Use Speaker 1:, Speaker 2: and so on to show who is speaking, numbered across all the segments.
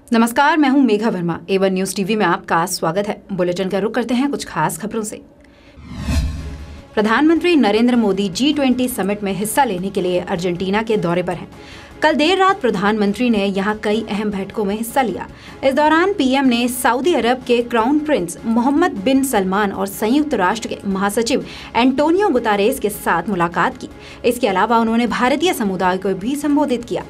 Speaker 1: नमस्कार, मैं हूं Megha Verma. A1 news TV में आपका स्वागत है। बुलेटिन का रुख करते हैं कुछ खास खबरों से। प्रधानमंत्री नरेंद्र मोदी G20 समिट में हिस्सा लेने के लिए अर्जेंटीना के दौरे पर हैं। कल देर रात प्रधानमंत्री ने यहां कई अहम बैठकों में हिस्सा लिया। इस दौरान पीएम ने सऊदी अरब के क्राउन प्रिंस मोहम्मद बिन सलमान और संयुक्त राष्ट्र के महासचिव एंटोनियो गुतारेस के साथ मुलाकात की। इसके अलावा उन्होंने भारतीय समुदाय को भी संबोधित किया।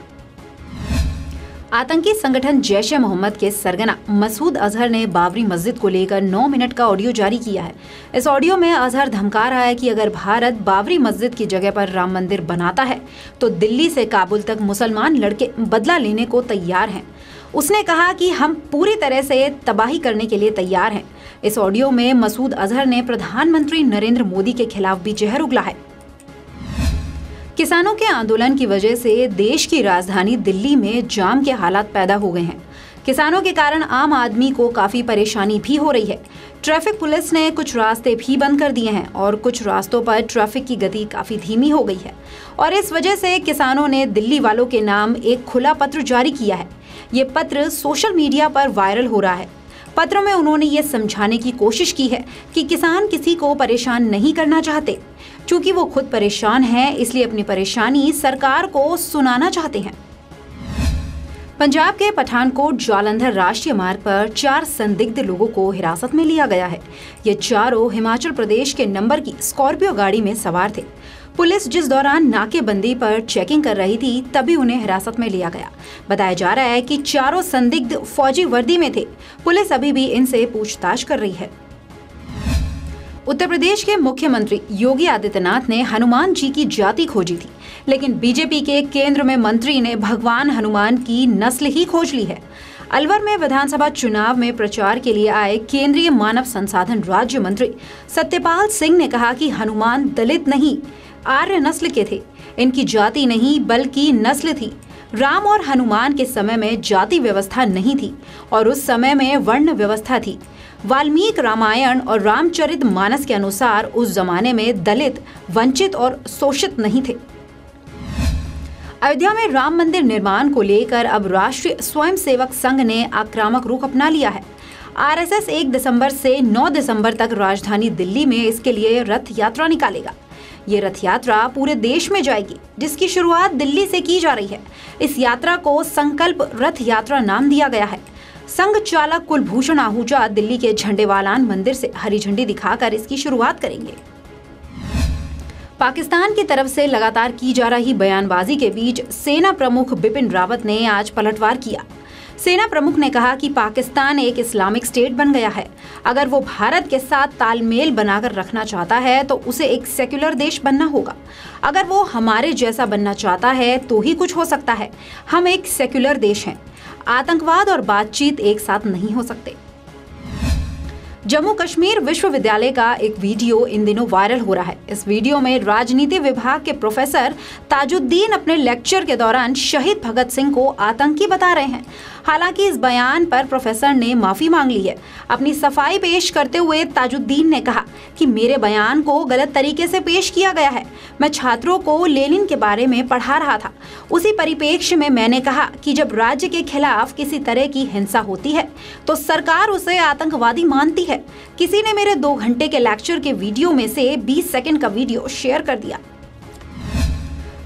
Speaker 1: आतंकी संगठन जैश ए मोहम्मद के सरगना मसूद अजहर ने बाबरी मस्जिद को लेकर 9 मिनट का ऑडियो जारी किया है। इस ऑडियो में अजहर धमका रहा है कि अगर भारत बाबरी मस्जिद की जगह पर राम मंदिर बनाता है तो दिल्ली से काबुल तक मुसलमान लड़के बदला लेने को तैयार हैं। उसने कहा कि हम पूरी तरह से तबाही करने के लिए तैयार हैं। इस ऑडियो में मसूद अजहर ने प्रधानमंत्री नरेंद्र मोदी के खिलाफ भी जहर उगला है। किसानों के आंदोलन की वजह से देश की राजधानी दिल्ली में जाम के हालात पैदा हो गए हैं। किसानों के कारण आम आदमी को काफी परेशानी भी हो रही है। ट्रैफिक पुलिस ने कुछ रास्ते भी बंद कर दिए हैं और कुछ रास्तों पर ट्रैफिक की गति काफी धीमी हो गई है और इस वजह से किसानों ने दिल्ली वालों के नाम एक खुला पत्र जारी किया है। ये पत्र सोशल मीडिया पर वायरल हो रहा है। पत्र में उन्होंने ये समझाने की कोशिश की है कि किसान किसी को परेशान नहीं करना चाहते। चूंकि वो खुद परेशान हैं, इसलिए अपनी परेशानी सरकार को सुनाना चाहते हैं। पंजाब के पठानकोट जालंधर राष्ट्रीय मार्ग पर 4 संदिग्ध लोगों को हिरासत में लिया गया है। ये चारों हिमाचल प्रदेश के नंबर की स्कॉर्पियो गाड़ी में सवार थे। पुलिस जिस दौरान नाकेबंदी पर चेकिंग कर रही थी तभी उन्हें हिरासत में लिया गया। बताया जा रहा है कि चारों संदिग्ध फौजी वर्दी में थे। पुलिस अभी भी इनसे पूछताछ कर रही है। उत्तर प्रदेश के मुख्यमंत्री योगी आदित्यनाथ ने हनुमान जी की जाति खोजी थी, लेकिन बीजेपी के केंद्र में मंत्री ने भगवान हनुमान की नस्ल ही खोज ली है। अलवर में विधानसभा चुनाव में प्रचार के लिए आए केंद्रीय मानव संसाधन राज्य मंत्री सत्यपाल सिंह ने कहा कि हनुमान दलित नहीं, आर्य नस्ल के थे। इनकी जाति नहीं बल्कि नस्ल थी। राम और हनुमान के समय में जाति व्यवस्था नहीं थी और उस समय में वर्ण व्यवस्था थी। वाल्मीकि रामायण और रामचरित मानस के अनुसार उस जमाने में दलित, वंचित और शोषित नहीं थे। अयोध्या में राम मंदिर निर्माण को लेकर अब राष्ट्रीय स्वयंसेवक संघ ने आक्रामक रुख अपना लिया है। आरएसएस 1 दिसंबर से 9 दिसंबर तक राजधानी दिल्ली में इसके लिए रथ यात्रा निकालेगा। ये रथ यात्रा पूरे देश में जाएगी, जिसकी शुरुआत दिल्ली से की जा रही है। इस यात्रा को संकल्प रथ यात्रा नाम दिया गया है। संघ चालक कुलभूषण आहूजा दिल्ली के झंडेवालान मंदिर से हरी झंडी दिखाकर इसकी शुरुआत करेंगे। पाकिस्तान की तरफ से लगातार की जा रही बयानबाजी के बीच सेना प्रमुख बिपिन रावत ने आज पलटवार किया। सेना प्रमुख ने कहा कि पाकिस्तान एक इस्लामिक स्टेट बन गया है। अगर वो भारत के साथ तालमेल बनाकर रखना चाहता है तो उसे एक सेक्युलर देश बनना होगा। अगर वो हमारे जैसा बनना चाहता है तो ही कुछ हो सकता है। हम एक सेक्युलर देश हैं। आतंकवाद और बातचीत एक साथ नहीं हो सकते। जम्मू कश्मीर विश्वविद्यालय का एक वीडियो इन दिनों वायरल हो रहा है। इस वीडियो में राजनीति विभाग के प्रोफेसर ताजुद्दीन अपने लेक्चर के दौरान शहीद भगत सिंह को आतंकी बता रहे हैं। हालांकि इस बयान पर प्रोफेसर ने माफी मांग ली है। अपनी सफाई पेश करते हुए ताजुद्दीन ने कहा कि मेरे बयान को गलत तरीके से पेश किया गया है। मैं छात्रों को लेनिन के बारे में पढ़ा रहा था। उसी परिप्रेक्ष्य में मैंने कहा कि जब राज्य के खिलाफ किसी तरह की हिंसा होती है तो सरकार उसे आतंकवादी मानती है। किसी ने मेरे 2 घंटे के लेक्चर के वीडियो में से 20 सेकंड का वीडियो शेयर कर दिया।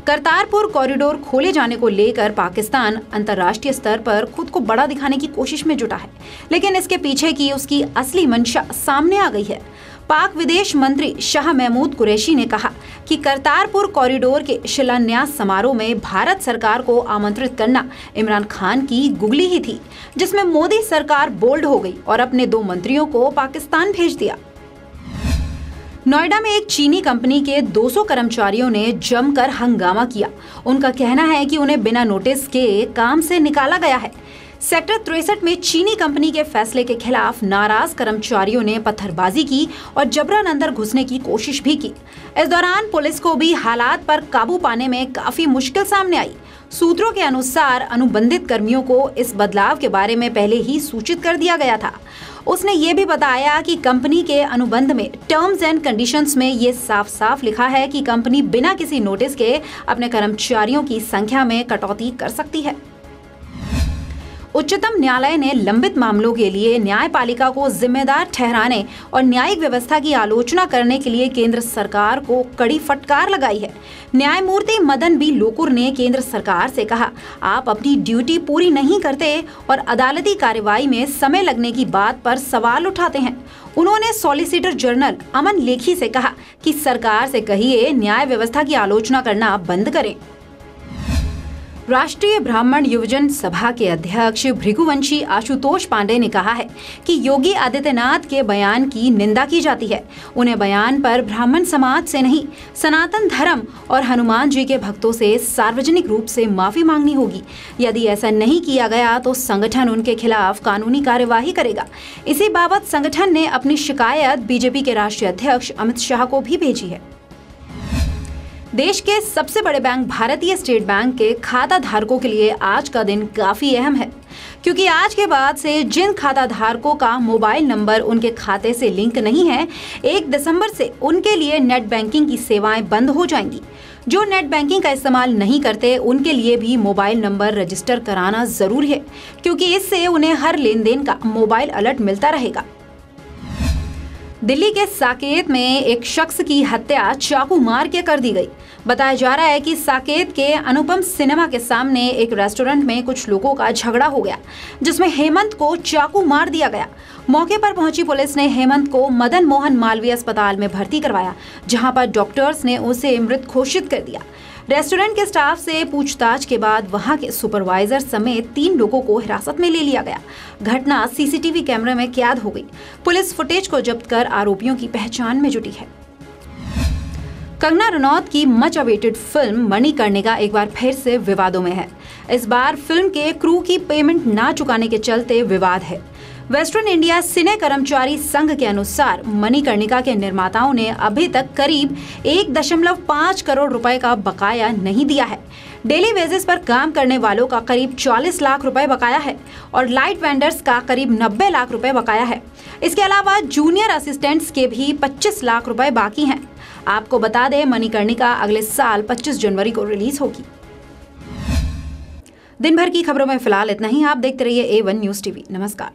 Speaker 1: करतारपुर कॉरिडोर खोले जाने को लेकर पाकिस्तान अंतर्राष्ट्रीय स्तर पर खुद को बड़ा दिखाने की कोशिश में जुटा है, लेकिन इसके पीछे की उसकी असली मंशा सामने आ गई है। पाक विदेश मंत्री शाह महमूद कुरैशी ने कहा कि करतारपुर कॉरिडोर के शिलान्यास समारोह में भारत सरकार को आमंत्रित करना इमरान खान की गुगली ही थी, जिसमें मोदी सरकार बोल्ड हो गई और अपने 2 मंत्रियों को पाकिस्तान भेज दिया। नोएडा में एक चीनी कंपनी के 200 कर्मचारियों ने जमकर हंगामा किया। उनका कहना है कि उन्हें बिना नोटिस के काम से निकाला गया है। सेक्टर 63 में चीनी कंपनी के फैसले के खिलाफ नाराज कर्मचारियों ने पत्थरबाजी की और जबरन अंदर घुसने की कोशिश भी की। इस दौरान पुलिस को भी हालात पर काबू पाने में काफी मुश्किल सामने आई। सूत्रों के अनुसार अनुबंधित कर्मियों को इस बदलाव के बारे में पहले ही सूचित कर दिया गया था। उसने ये भी बताया कि कंपनी के अनुबंध में टर्म्स एंड कंडीशंस में ये साफ साफ लिखा है कि कंपनी बिना किसी नोटिस के अपने कर्मचारियों की संख्या में कटौती कर सकती है। उच्चतम न्यायालय ने लंबित मामलों के लिए न्यायपालिका को जिम्मेदार ठहराने और न्यायिक व्यवस्था की आलोचना करने के लिए केंद्र सरकार को कड़ी फटकार लगाई है। न्यायमूर्ति मदन बी लोकुर ने केंद्र सरकार से कहा, आप अपनी ड्यूटी पूरी नहीं करते और अदालती कार्रवाई में समय लगने की बात पर सवाल उठाते हैं। उन्होंने सॉलिसिटर जनरल अमन लेखी से कहा कि सरकार से कहिए न्याय व्यवस्था की आलोचना करना बंद करें। राष्ट्रीय ब्राह्मण युवजन सभा के अध्यक्ष भृगुवंशी आशुतोष पांडे ने कहा है कि योगी आदित्यनाथ के बयान की निंदा की जाती है। उन्हें बयान पर ब्राह्मण समाज से नहीं, सनातन धर्म और हनुमान जी के भक्तों से सार्वजनिक रूप से माफी मांगनी होगी। यदि ऐसा नहीं किया गया तो संगठन उनके खिलाफ कानूनी कार्यवाही करेगा। इसी बाबत संगठन ने अपनी शिकायत बीजेपी के राष्ट्रीय अध्यक्ष अमित शाह को भी भेजी है। देश के सबसे बड़े बैंक भारतीय स्टेट बैंक के खाता धारकों के लिए आज का दिन काफी अहम है, क्योंकि आज के बाद से जिन खाता धारकों का मोबाइल नंबर उनके खाते से लिंक नहीं है, 1 दिसंबर से उनके लिए नेट बैंकिंग की सेवाएं बंद हो जाएंगी। जो नेट बैंकिंग का इस्तेमाल नहीं करते उनके लिए भी मोबाइल नंबर रजिस्टर कराना जरूरी है, क्योंकि इससे उन्हें हर लेनदेन का मोबाइल अलर्ट मिलता रहेगा। दिल्ली के साकेत में एक शख्स की हत्या चाकू मार के कर दी गई। बताया जा रहा है कि साकेत के अनुपम सिनेमा के सामने एक रेस्टोरेंट में कुछ लोगों का झगड़ा हो गया, जिसमें हेमंत को चाकू मार दिया गया। मौके पर पहुंची पुलिस ने हेमंत को मदन मोहन मालवीय अस्पताल में भर्ती करवाया, जहां पर डॉक्टर्स ने उसे मृत घोषित कर दिया। रेस्टोरेंट के स्टाफ से पूछताछ के बाद वहां के सुपरवाइजर समेत 3 लोगों को हिरासत में ले लिया गया। घटना सीसीटीवी कैमरे में कैद हो गई। पुलिस फुटेज को जब्त कर आरोपियों की पहचान में जुटी है। कंगना रनौत की मच अवेटेड फिल्म मणिकर्णिका एक बार फिर से विवादों में है। इस बार फिल्म के क्रू की पेमेंट ना चुकाने के चलते विवाद है। वेस्टर्न इंडिया सिने कर्मचारी संघ के अनुसार मणिकर्णिका के निर्माताओं ने अभी तक करीब 1.5 करोड़ रुपए का बकाया नहीं दिया है। डेली बेसिस पर काम करने वालों का करीब 40 लाख रुपए बकाया है और लाइट वेंडर्स का करीब 90 लाख रुपए बकाया है। इसके अलावा जूनियर असिस्टेंट्स के भी 25 लाख रुपए बाकी हैं। आपको बता दें, मणिकर्णिका अगले साल 25 जनवरी को रिलीज होगी। दिन भर की खबरों में फिलहाल इतना ही। आप देखते रहिए A1 न्यूज़ टीवी। नमस्कार।